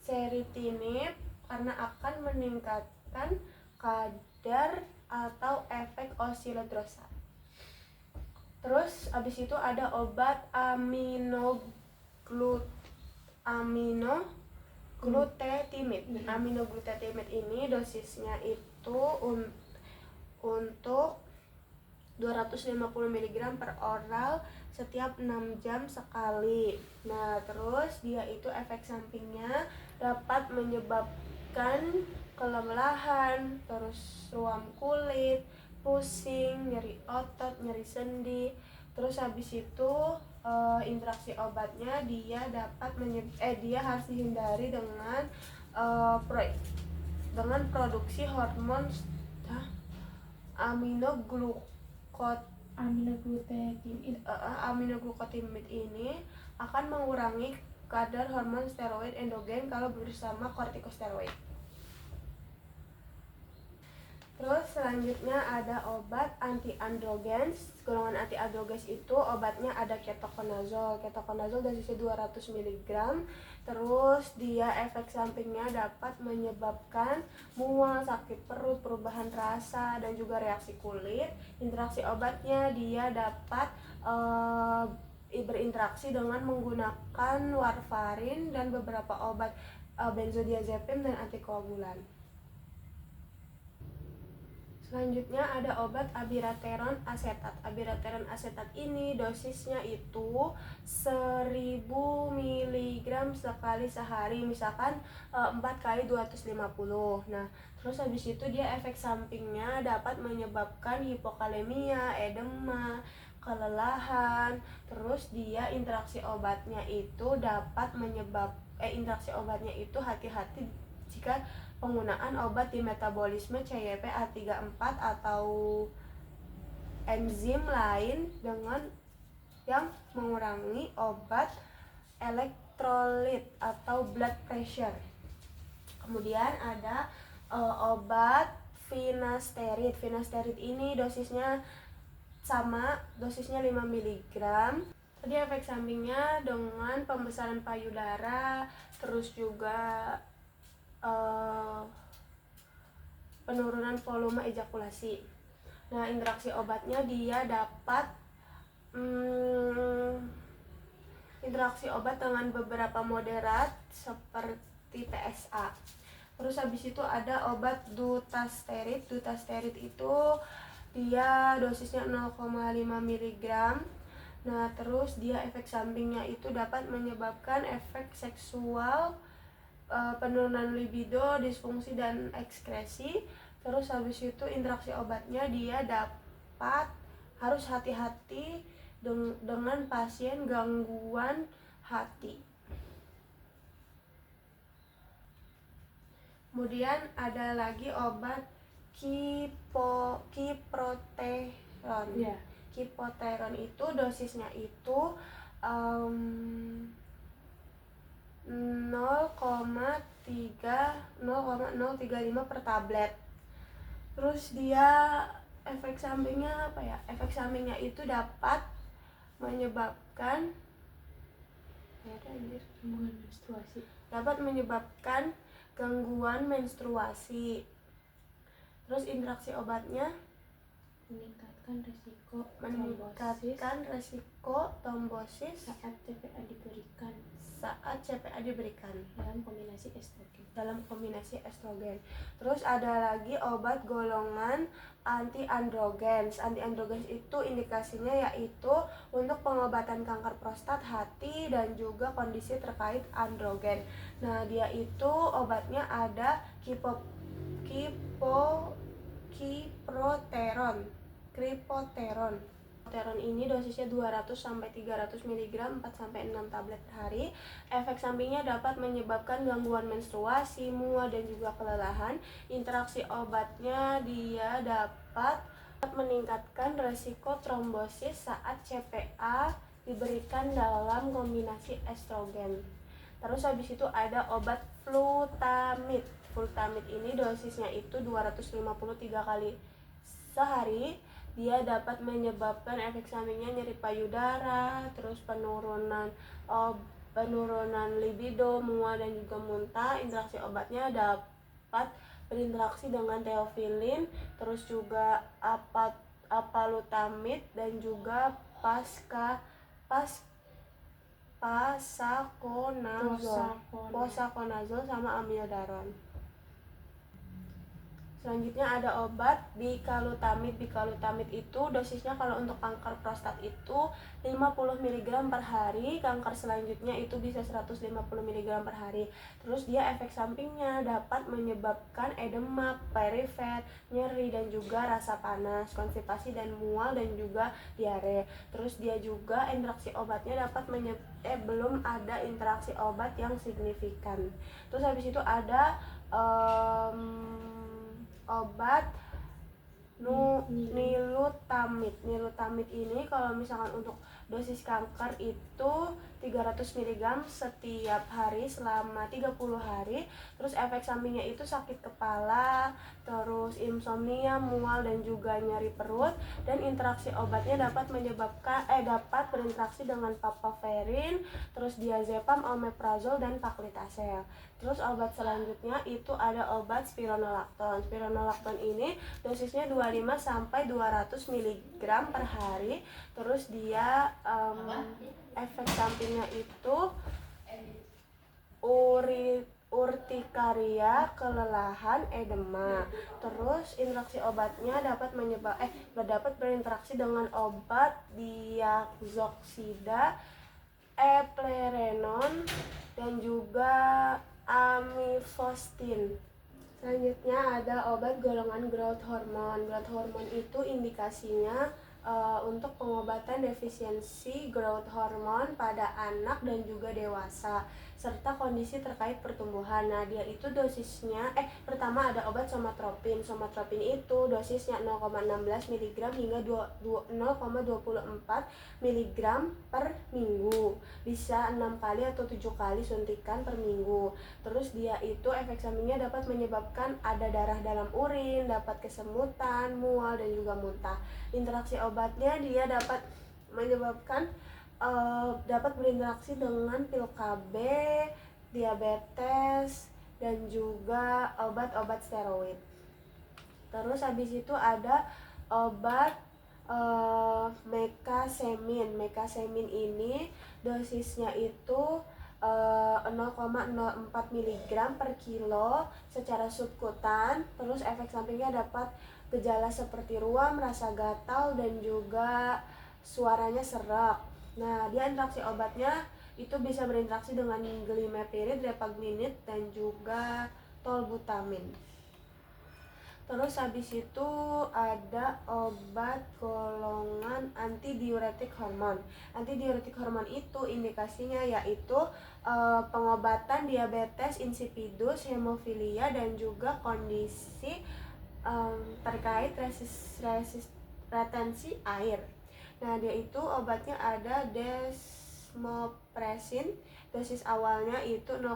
seritinib karena akan meningkatkan kadar atau efek osilodrostat. Terus abis itu ada obat aminoglutetimid. Aminoglutetimid ini dosisnya itu untuk 250 mg per oral setiap 6 jam sekali. Nah, terus dia itu efek sampingnya dapat menyebabkan kelelahan, terus ruam kulit, pusing, nyeri otot, nyeri sendi. Terus habis itu interaksi obatnya dia harus dihindari dengan produksi hormon aminoglukotimid ini akan mengurangi kadar hormon steroid endogen kalau bersama kortikosteroid. Terus selanjutnya ada obat antiandrogens. Golongan antiandrogens itu obatnya ada ketoconazole. Ketoconazole dosisnya 200 mg. Terus dia efek sampingnya dapat menyebabkan mual, sakit perut, perubahan rasa dan juga reaksi kulit. Interaksi obatnya dia dapat berinteraksi dengan menggunakan warfarin dan beberapa obat benzodiazepin dan antikoagulan. Selanjutnya ada obat abirateron asetat. Abirateron asetat ini dosisnya itu 1000 mg sekali sehari, misalkan 4 kali 250. Nah, terus habis itu dia efek sampingnya dapat menyebabkan hipokalemia, edema, kelelahan. Terus dia interaksi obatnya itu hati-hati jika penggunaan obat di metabolisme CYP-A34 atau enzim lain dengan yang mengurangi obat elektrolit atau blood pressure. Kemudian ada obat finasterid. Finasterid ini dosisnya sama, dosisnya 5 mg. Dia efek sampingnya dengan pembesaran payudara, terus juga penurunan volume ejakulasi. Nah, interaksi obatnya dia dapat interaksi obat dengan beberapa moderat seperti PSA. Terus habis itu ada obat dutasterid. Dutasterid itu dia dosisnya 0,5 mg. Nah, terus dia efek sampingnya itu dapat menyebabkan efek seksual, penurunan libido, disfungsi dan ekskresi. Terus habis itu interaksi obatnya dia harus hati-hati dengan pasien gangguan hati. Kemudian ada lagi obat kiproteron. Kiproteron itu dosisnya itu 0,035 per tablet. Terus dia efek sampingnya apa ya? Efek sampingnya itu dapat menyebabkan gangguan menstruasi. Terus interaksi obatnya meningkatkan resiko trombosis saat TPA diberikan. saat CPA diberikan dalam kombinasi estrogen. Terus ada lagi obat golongan anti-androgens. Anti-androgens itu indikasinya yaitu untuk pengobatan kanker prostat, hati, dan juga kondisi terkait androgen. Nah, dia itu obatnya ada kripoteron. Kripoteron ini dosisnya 200 sampai 300 mg 4 sampai 6 tablet per hari. Efek sampingnya dapat menyebabkan gangguan menstruasi, mual, dan juga kelelahan. Interaksi obatnya dia dapat meningkatkan resiko trombosis saat CPA diberikan dalam kombinasi estrogen. Terus habis itu ada obat flutamid. Flutamid ini dosisnya itu 253 kali sehari. Dia dapat menyebabkan efek sampingnya nyeri payudara, terus penurunan libido, mual, dan juga muntah. Interaksi obatnya dapat berinteraksi dengan teofilin, terus juga apalutamid, dan juga posaconazole sama amiodaron. Selanjutnya ada obat bicalutamid. Bicalutamid itu dosisnya kalau untuk kanker prostat itu 50 mg per hari, kanker selanjutnya itu bisa 150 mg per hari. Terus dia efek sampingnya dapat menyebabkan edema, perifet, nyeri, dan juga rasa panas, konstipasi dan mual, dan juga diare. Terus dia juga interaksi obatnya dapat belum ada interaksi obat yang signifikan. Terus habis itu ada obat nilutamid. Nilutamid ini kalau misalkan untuk dosis kanker itu 300 mg setiap hari selama 30 hari. Terus efek sampingnya itu sakit kepala, terus insomnia, mual, dan juga nyeri perut. Dan interaksi obatnya dapat berinteraksi dengan papaverin, terus diazepam, omeprazol, dan paclitaxel. Terus obat selanjutnya itu ada obat spironolactone. Spironolactone ini dosisnya 25 sampai 200 mg per hari. Terus dia efek sampingnya itu urtikaria, kelelahan, edema. Terus interaksi obatnya dapat berinteraksi dengan obat diazoxida, eplerenon, dan juga amifostin. Selanjutnya ada obat golongan growth hormone. Growth hormone itu indikasinya untuk pengobatan defisiensi growth hormone pada anak dan juga dewasa, serta kondisi terkait pertumbuhan. Nah, dia itu dosisnya pertama ada obat somatropin. Somatropin itu dosisnya 0,16 mg hingga 0,24 mg per minggu. Bisa 6 kali atau 7 kali suntikan per minggu. Terus dia itu efek sampingnya dapat menyebabkan ada darah dalam urin, dapat kesemutan, mual, dan juga muntah. Interaksi obatnya dia dapat menyebabkan dapat berinteraksi dengan pil KB, diabetes, dan juga obat-obat steroid. Terus habis itu ada obat mekasemin. Mekasemin ini dosisnya itu 0,04 mg per kilo secara subkutan. Terus efek sampingnya dapat gejala seperti ruam, rasa gatal, dan juga suaranya serak. Nah, dia interaksi obatnya itu bisa berinteraksi dengan glimepirid, repaglinit, dan juga tolbutamine. Terus habis itu ada obat golongan antidiuretik hormon. Antidiuretik hormon itu indikasinya yaitu pengobatan diabetes insipidus, hemofilia, dan juga kondisi terkait retensi air. Nah, dia itu obatnya ada desmopressin. Dosis awalnya itu 0,05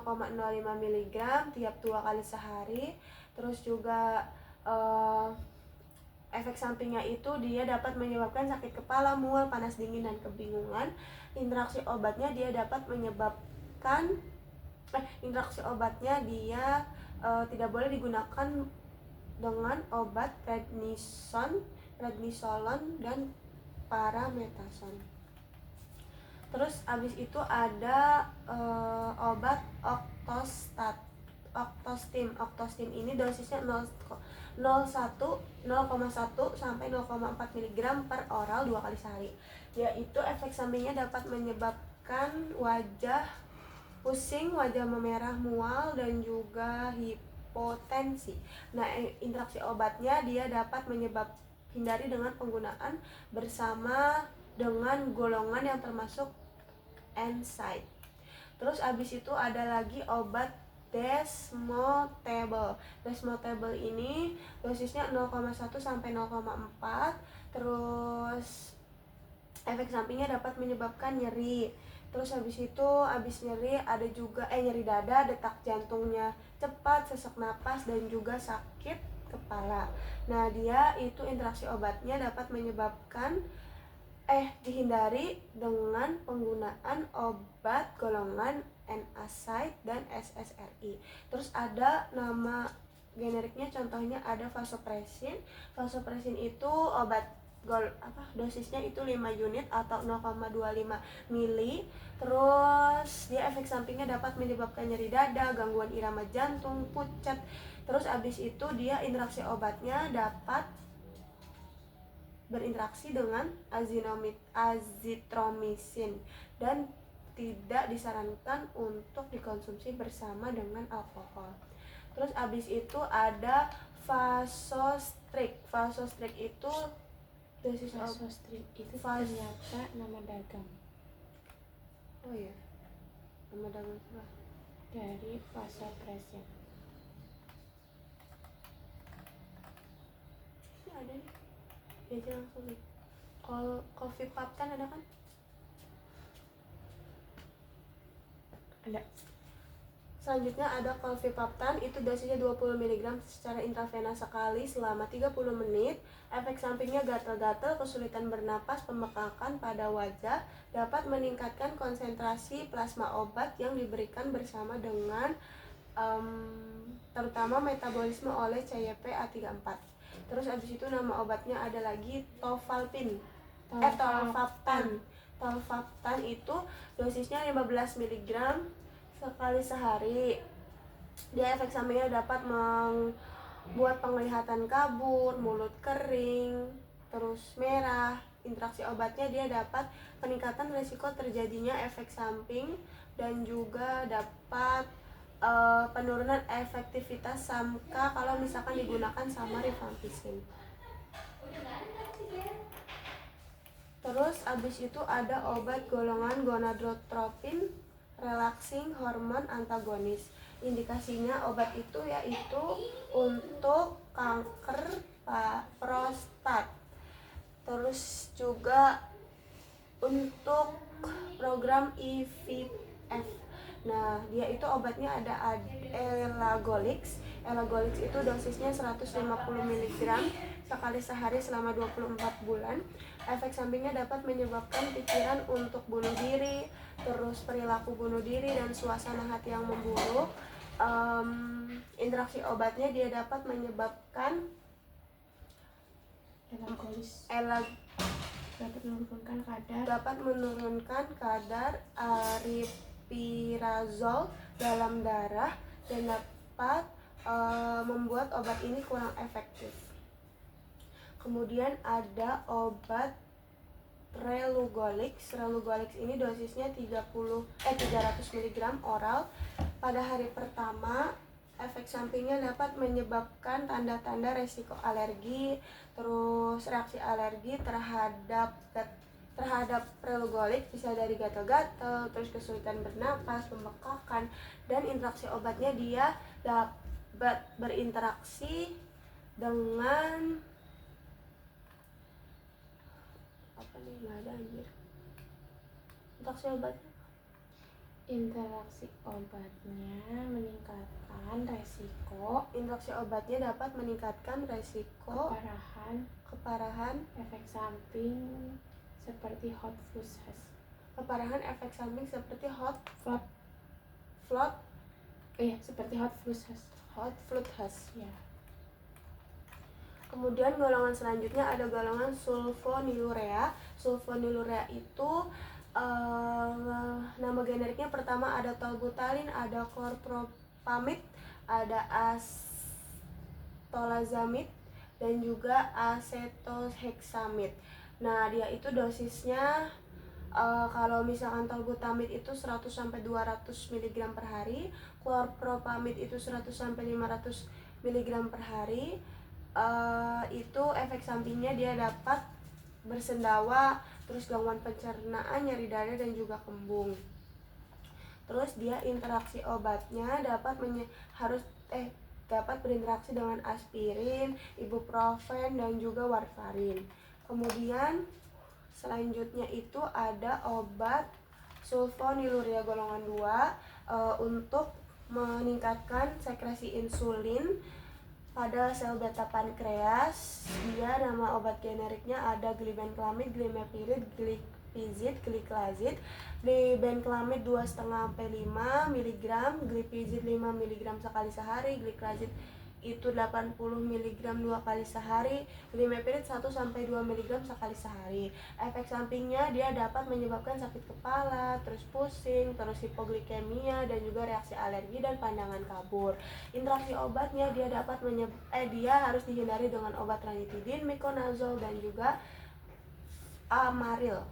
mg tiap 2 kali sehari. Terus juga efek sampingnya itu dia dapat menyebabkan sakit kepala, mual, panas dingin, dan kebingungan. Interaksi obatnya dia dapat menyebabkan tidak boleh digunakan dengan obat prednisolon dan parametason. Terus abis itu ada obat Octostim. Octostim ini dosisnya 0,1 sampai 0,4 mg per oral 2 kali sehari. Yaitu efek sampingnya dapat menyebabkan wajah pusing, wajah memerah, mual, dan juga hipotensi. Nah, interaksi obatnya dia dapat hindari dengan penggunaan bersama dengan golongan yang termasuk NSAID. Terus abis itu ada lagi obat Desmotable. Desmotable ini dosisnya 0,1 sampai 0,4. Terus efek sampingnya dapat menyebabkan nyeri. Terus habis nyeri ada juga nyeri dada, detak jantungnya cepat, sesak napas, dan juga sakit kepala. Nah, dia itu interaksi obatnya dapat menyebabkan dihindari dengan penggunaan obat golongan NSAID dan SSRI. Terus ada nama generiknya, contohnya ada vasopressin. Vasopressin itu obat dosisnya itu 5 unit atau 0,25 mili. Terus dia efek sampingnya dapat menyebabkan nyeri dada, gangguan irama jantung, pucat. Terus abis itu dia interaksi obatnya dapat berinteraksi dengan azitromisin dan tidak disarankan untuk dikonsumsi bersama dengan alkohol. Terus abis itu ada Vasostrict. Vasostrict itu dosis Vasostrict itu ternyata nama dagang. Oh iya, nama dagang apa? Dari vasopressin. Ini ada nih. Ya aja langsung nih. Kalau Cofipaptan ada kan? Ada. Selanjutnya ada Cofipaptan, itu dosisnya 20 mg secara intravena sekali selama 30 menit. Efek sampingnya gatal-gatal, kesulitan bernapas, pembekakan pada wajah, dapat meningkatkan konsentrasi plasma obat yang diberikan bersama dengan terutama metabolisme oleh CYP-A34. Terus abis itu nama obatnya ada lagi Tolvaptan. Tolvaptan itu dosisnya 15 mg sekali sehari. Dia efek sampingnya dapat membuat penglihatan kabur, mulut kering, terus merah. Interaksi obatnya dia dapat peningkatan risiko terjadinya efek samping dan juga dapat penurunan efektivitas SAMka kalau misalkan digunakan sama rifampicin. Terus abis itu ada obat golongan gonadotropin relaxing hormon antagonis. Indikasinya obat itu yaitu untuk kanker prostat. Terus juga untuk program IVF. Nah, dia itu obatnya ada Elagolix. Elagolix itu dosisnya 150 mg sekali sehari selama 24 bulan. Efek sampingnya dapat menyebabkan pikiran untuk bunuh diri, terus perilaku bunuh diri dan suasana hati yang memburuk. Interaksi obatnya dia dapat menyebabkan dapat menurunkan kadar aripiprazol dalam darah dan dapat membuat obat ini kurang efektif. Kemudian ada obat Relugolix. Relugolix ini dosisnya 300 mg oral. Pada hari pertama, efek sampingnya dapat menyebabkan tanda-tanda resiko alergi, terus reaksi alergi terhadap Relugolix bisa dari gatal-gatal, terus kesulitan bernapas, pembekakan, dan interaksi obatnya dia dapat berinteraksi dengan Interaksi obatnya meningkatkan resiko. Interaksi obatnya dapat meningkatkan resiko keparahan efek samping seperti hot flushes. Keparahan efek samping seperti hot flushes. Hot flushes. Ya. Kemudian golongan selanjutnya ada golongan sulfonylurea. Sulfonylurea itu Nama generiknya pertama ada tolbutalin, ada chlorpropamid, ada acetolazamid, dan juga acetohexamid. Nah, dia itu dosisnya kalau misalkan tolbutamid itu 100 sampai 200 mg per hari, chlorpropamid itu 100 sampai 500 mg per hari. Itu efek sampingnya dia dapat bersendawa, terus gangguan pencernaan, nyeri dada, dan juga kembung. Terus dia interaksi obatnya dapat berinteraksi dengan aspirin, ibuprofen, dan juga warfarin. Kemudian selanjutnya itu ada obat sulfonylurea golongan 2 untuk meningkatkan sekresi insulin pada sel beta pankreas. Dia nama obat generiknya ada glibenclamid, glimepiride, glipizid, gliclazid. Glibenclamid 2,5 sampai 5 mg, glipizid 5 mg sekali sehari, gliclazid itu 80 mg 2 kali sehari, glimepiride 1 sampai 2 mg sekali sehari. Efek sampingnya dia dapat menyebabkan sakit kepala, terus pusing, terus hipoglikemia, dan juga reaksi alergi dan pandangan kabur. Interaksi obatnya dia harus dihindari dengan obat ranitidin, miconazole, dan juga amaril.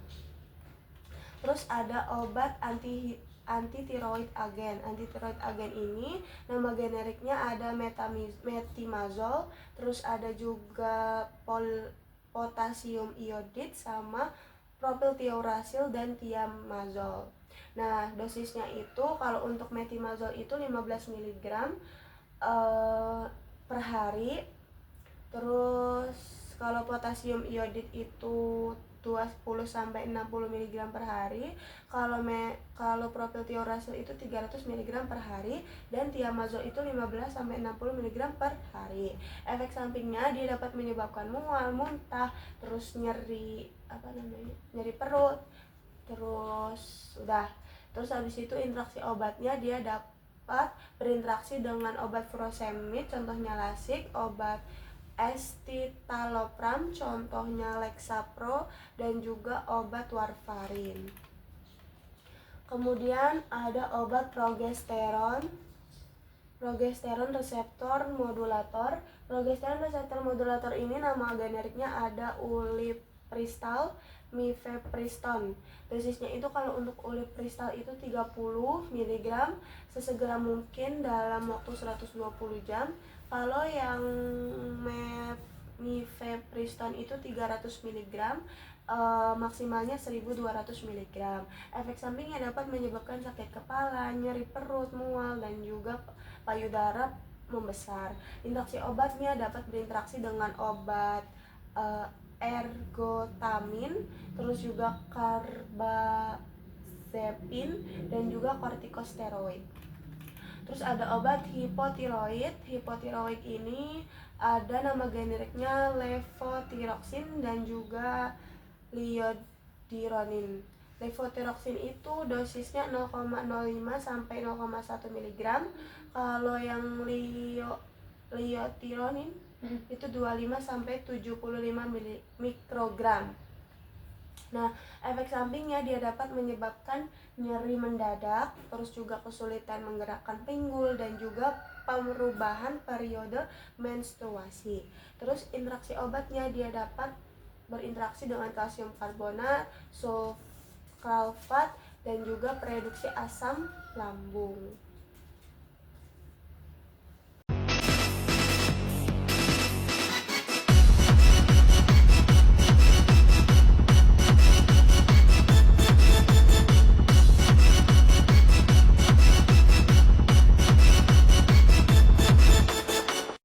Terus ada obat anti-tiroid agen. Anti-tiroid agen ini nama generiknya ada metimazole, terus ada juga potasium iodid sama propylthiouracil dan thiamazole. Nah, dosisnya itu kalau untuk metimazole itu 15 mg per hari. Terus kalau potasium iodid itu 20 sampai 60 mg per hari. Kalau propylthiouracil itu 300 mg per hari, dan thiamazole itu 15 sampai 60 mg per hari. Efek sampingnya dia dapat menyebabkan mual, muntah, terus nyeri perut. Terus habis itu interaksi obatnya dia dapat berinteraksi dengan obat furosemid, contohnya lasik, obat escitalopram, contohnya Lexapro, dan juga obat warfarin. Kemudian ada obat progesteron reseptor modulator. Progesteron reseptor modulator ini nama generiknya ada ulipristal, mifepriston. Dosisnya itu kalau untuk ulipristal itu 30 mg sesegera mungkin dalam waktu 120 jam. Kalau yang mifepriston itu 300 mg, maksimalnya 1200 mg. Efek sampingnya dapat menyebabkan sakit kepala, nyeri perut, mual, dan juga payudara membesar. Interaksi obatnya dapat berinteraksi dengan obat ergotamin, terus juga carbazepin, dan juga kortikosteroid. Terus ada obat hipotiroid. Hipotiroid ini ada nama generiknya levothyroxine dan juga liodironin. Levothyroxine itu dosisnya 0,05 sampai 0,1 mg. Kalau yang liodironin itu 25 sampai 75 mikrogram. Nah, efek sampingnya dia dapat menyebabkan nyeri mendadak, terus juga kesulitan menggerakkan pinggul, dan juga perubahan periode menstruasi. Terus interaksi obatnya dia dapat berinteraksi dengan kalsium karbonat, sulfat, dan juga produksi asam lambung.